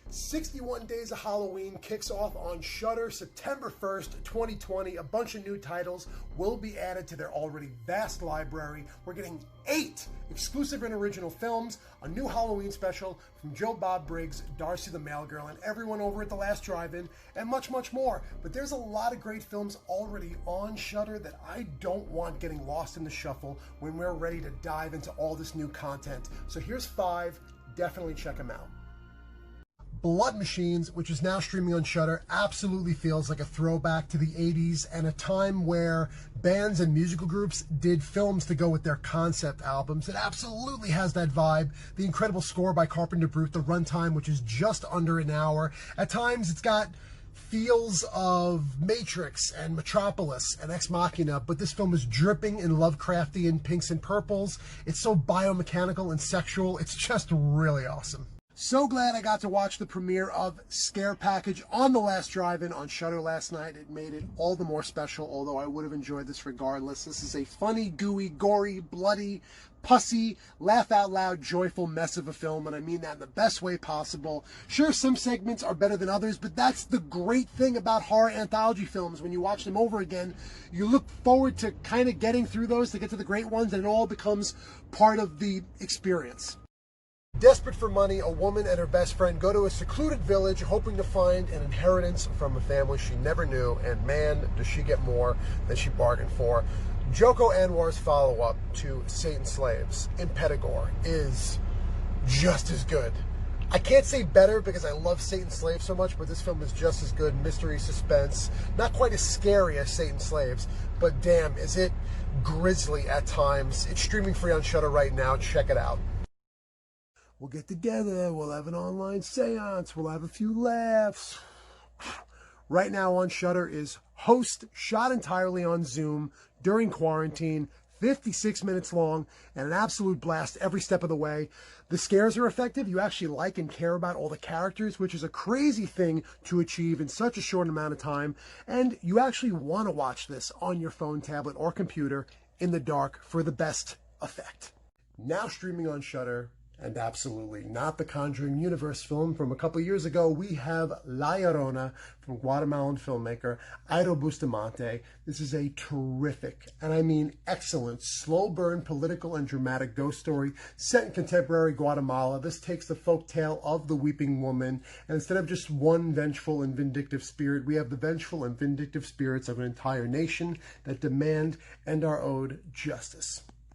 61 Days of Halloween kicks off on Shudder September 1st, 2020. A bunch of new titles will be added to their already vast library. We're getting 8 exclusive and original films, a new Halloween special from Joe Bob Briggs, Darcy the Mail Girl, and everyone over at The Last Drive-In, and much, much more. But there's a lot of great films already on Shudder that I don't want getting lost in the shuffle when we're ready to dive into all this new content. So here's 5. Definitely check them out. Blood Machines, which is now streaming on Shudder, absolutely feels like a throwback to the 80s and a time where bands and musical groups did films to go with their concept albums. It absolutely has that vibe. The incredible score by Carpenter Brute, the runtime, which is just under an hour. At times, it's got feels of Matrix and Metropolis and Ex Machina, but this film is dripping in Lovecraftian pinks and purples. It's so biomechanical and sexual. It's just really awesome. So glad I got to watch the premiere of Scare Package on The Last Drive-In on Shudder last night. It made it all the more special, although I would have enjoyed this regardless. This is a funny, gooey, gory, bloody, pussy, laugh-out-loud, joyful mess of a film, and I mean that in the best way possible. Sure, some segments are better than others, but that's the great thing about horror anthology films. When you watch them over again, you look forward to kind of getting through those to get to the great ones, and it all becomes part of the experience. Desperate for money, a woman and her best friend go to a secluded village hoping to find an inheritance from a family she never knew, and man, does she get more than she bargained for. Joko Anwar's follow-up to Satan's Slaves in Pedegore is just as good. I can't say better because I love Satan's Slaves so much, but this film is just as good. Mystery, suspense, not quite as scary as Satan's Slaves, but damn, is it grisly at times. It's streaming free on Shudder right now. Check it out. We'll get together, we'll have an online seance, we'll have a few laughs. Right now on Shudder is Host, shot entirely on Zoom during quarantine, 56 minutes long, and an absolute blast every step of the way. The scares are effective. You actually like and care about all the characters, which is a crazy thing to achieve in such a short amount of time. And you actually want to watch this on your phone, tablet, or computer in the dark for the best effect. Now streaming on Shudder, and absolutely not the Conjuring Universe film from a couple years ago, we have Larona from Guatemalan filmmaker Airo Bustamante. This is a terrific, and I mean excellent, slow burn political and dramatic ghost story set in contemporary Guatemala. This takes the folk tale of the weeping woman, and instead of just one vengeful and vindictive spirit, we have the vengeful and vindictive spirits of an entire nation that demand and are owed justice.